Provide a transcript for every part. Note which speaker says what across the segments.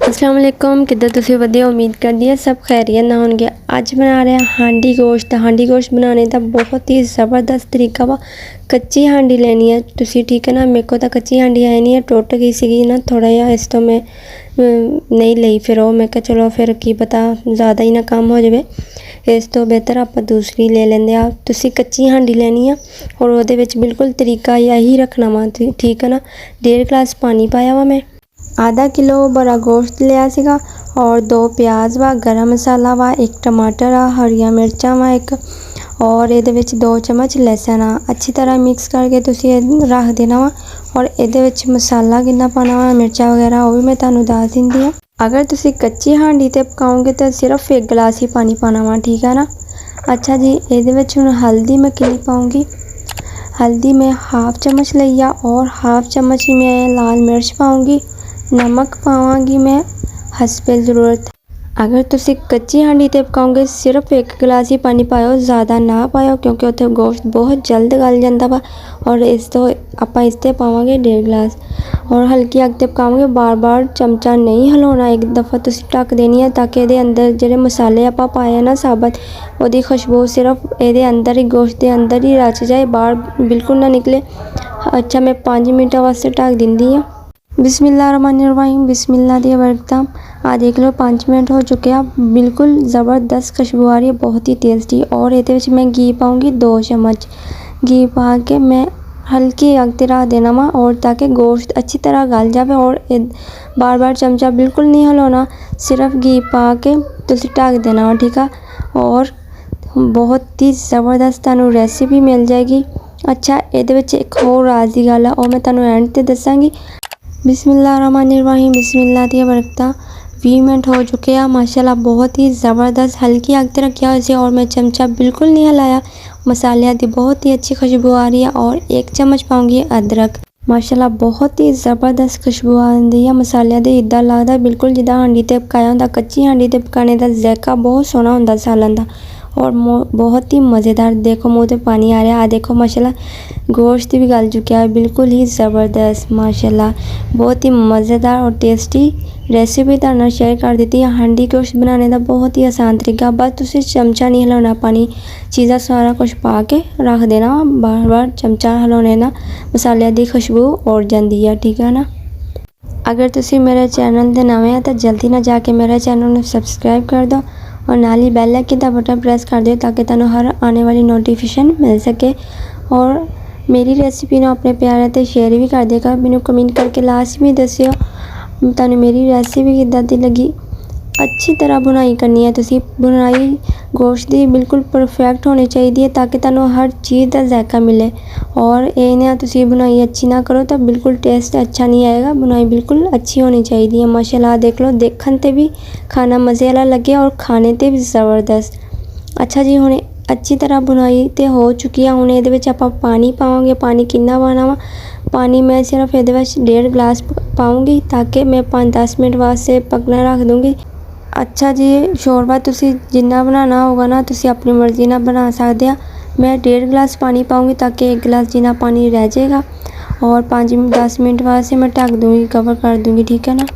Speaker 1: अस्सलाम वालेकुम किद्दां तुसीं वधिया उम्मीद करदी हां सब खैरियत ना होणगे। अज बना रहे हांडी गोश्त। हांडी गोश्त बनाने का बहुत ही ज़बरदस्त तरीका वा। कच्ची हांडी लेनी है तुसीं, ठीक है ना। मेरे को तो कच्ची हांडी है नहीं है, टुट गई सी ना थोड़ा जिहा, इस तो मैं नहीं लई। फिर वो मैं कहा चलो फिर की पता ज़्यादा ही ना काम हो जाए, इस तो बेहतर आप दूसरी ले लेंदे आ। तुसीं कच्ची हांडी लेनी है और वो बिल्कुल तरीका यही रखना वा, ठीक है ना। 1.5 गिलास पानी पाया वा मैं, आधा किलो बड़ा गोश्त लिया सीगा और 2 प्याज वा, गरम मसाला वा, 1 टमाटर आ, हरिया मिर्चा वा एक, और ये 2 चम्मच लहसुन आ। अच्छी तरह मिक्स करके तुसीं रख देना वा। और ये मसाला कितना पाना वा, मिर्चा वगैरह वो भी मैं तुहानूं दस दिंदी हां। अगर तुसीं कच्ची हांडी ते पकाओगे तो सिर्फ 1 गिलास ही पानी पाना वा, ठीक है ना। अच्छा जी, ये हुण हल्दी मैं कितनी पाऊँगी। हल्दी मैं हाफ चम्मच लई आ और हाफ चम्मच ही मैं लाल मिर्च पाऊँगी। नमक पावांगी मैं हस्बे ज़रूरत। अगर तुसीं कच्ची हांडी ते पकाओगे सिर्फ 1 गिलास ही पानी पाओ, ज़्यादा ना पाओ, क्योंकि उत्थे गोश्त बहुत जल्द गल जाता वा। और इस तो आपां इस ते पावांगे 1.5 गिलास। और हल्की अग ते पकाओगे, बार बार चमचा नहीं हिलाउणा, एक दफ़ा तुसीं ढक देनी है ताकि ये अंदर जिहड़े मसाले आपां पाए ना साबत, उहदी खुशबू सिर्फ ये अंदर ही, गोश्त के अंदर ही रच जाए, बाहर बिल्कुल ना निकले। अच्छा, मैं 5 मिनट वास्ते ढक दिंदी हां। बिस्मिल्लाहिर्रहमानिर्रहीम, बिस्मिल्लाह दी बरकतां। आ देख लो 5 मिनट हो चुके हैं, बिल्कुल ज़बरदस्त खुशबू आ रही है, बहुत ही टेस्टी। और ये मैं घी पाऊँगी 2 चम्मच। घी पा के मैं हल्की अग ते रख देना वा, और ताकि गोश्त अच्छी तरह गल जाए। और बार बार चमचा बिल्कुल नहीं हिलाना, सिर्फ घी पा के तुसीं ढक देना वा, ठीक है। और बहुत ही ज़बरदस्त तुहानूं रेसिपी मिल जाएगी। अच्छा, ये एक होर राज दी गल है, वो मैं तुहानूं एंड ते दस्सांगी। बिस्मिल्लाहिर्रहमानिर्रहीम, बिस्मिल्लाह दी बरकतां। 20 मिनट हो चुके हैं माशाल्लाह, बहुत ही ज़बरदस्त। हल्की आग ते रखा इसे, और मैं चमचा बिल्कुल नहीं हिलाया। मसाले की बहुत ही अच्छी खुशबू आ रही है। और 1 चम्मच पाऊँगी अदरक। माशाल्लाह बहुत ही ज़बरदस्त खुशबू आती है मसाले की, इदा लगता बिल्कुल जिदा हांडी ते पकाया होंदा। कच्ची हांडी ते पकाने का जायका बहुत सोहना होंदा सालन का, और बहुत ही मज़ेदार। देखो मुँह ते पानी आ रहा है। देखो माशाल्लाह गोश्त भी गल चुका है, बिल्कुल ही ज़बरदस्त माशाल्लाह। बहुत ही मज़ेदार और टेस्टी रेसिपी तुहाडे नाल शेयर कर दी है। हांडी गोश्त बनाने का बहुत ही आसान तरीका, बस तुसीं चमचा नहीं हिलाना, पानी चीज़ा सारा कुछ पा के रख देना। बार बार चमचा हिलाने ना मसाले की खुशबू उड़ जाती है, ठीक है ना। अगर तुसीं मेरे चैनल ते नवे हैं तो जल्दी ना जाके मेरे चैनल को सब्सक्राइब कर दो, और नाल ही बैल आइकन का बटन प्रेस कर दिओ ताकि तुहानूं हर आने वाली नोटिफिकेशन मिल सके। और मेरी रेसिपी ना अपने प्यारे ते शेयर भी कर देगा। मैनूं कमेंट करके लाजमी दस्सिओ तुहानूं मेरी रेसिपी किद्दां दी लगी। अच्छी तरह बुनाई करनी है तुसीं, बुनाई गोश्त की बिल्कुल परफेक्ट होनी चाहिए ताकि तुहानूं हर चीज़ का जायका मिले। और ये ना तुसीं बुनाई अच्छी ना करो तो बिल्कुल टेस्ट अच्छा नहीं आएगा। बुनाई बिल्कुल अच्छी होनी चाहिए। माशाल्लाह देख लो, देखने ते भी खाना मज़े वाला लगे और खाने ते भी ज़बरदस्त। अच्छा जी, हुणे अच्छी तरह बुनाई तो हो चुकी है। हुणे इहदे विच आपां पानी पावांगे। पानी कितना पाना वा, पानी मैं सिर्फ इहदे विच 1.5 गिलास पाऊँगी ताकि मैं 5-10 मिनट वास्ते पकना रख दूँगी। अच्छा जी, शोरबा तुसीं जिन्ना बनाना होगा ना तुसीं अपनी मर्ज़ी नाल बना सकदे आ। मैं 1.5 गिलास पानी पाऊँगी ताकि 1 गिलास जितना पानी रह जाएगा। और 5-10 मिनट वास्ते मैं ढक दूँगी, कवर कर दूँगी, ठीक है ना।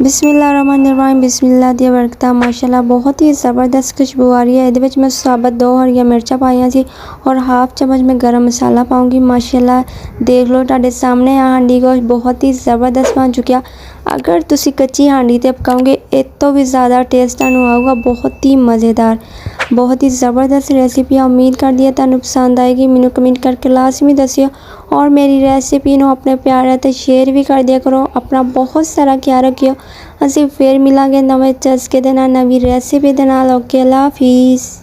Speaker 1: बिस्मिल्लाहिर्रहमानिर्रहीम, बिस्मिल्लाह दी बरकतां। माशाल्लाह बहुत ही ज़बरदस्त खुशबू आ रही है। ये मैं साबत 2 हरिया मिर्चा पाई सी, और हाफ चम्मच में गरम मसाला पाऊँगी। माशाल्लाह देख लो तुहाडे सामने हांडी गोश्त बहुत ही ज़बरदस्त बन चुकिया। अगर तुसीं कच्ची हांडी ते पकाओगे इस तो भी ज़्यादा टेस्ट तुहानूं आऊगा, बहुत ही मज़ेदार, बहुत ही ज़बरदस्त रेसिपी है। उम्मीद करदी है तुहानूं पसंद आएगी। मैनूं कमेंट करके लाजमी दस्सिओ, और मेरी रेसिपी नूं अपने प्यारे ते शेयर भी कर दिया करो। अपना बहुत सारा ख्याल रखियो। असीं फिर मिलांगे नवे चस्के दे नाल, नवी रेसिपी दे नाल। ओके, अल्लाह हाफिज़।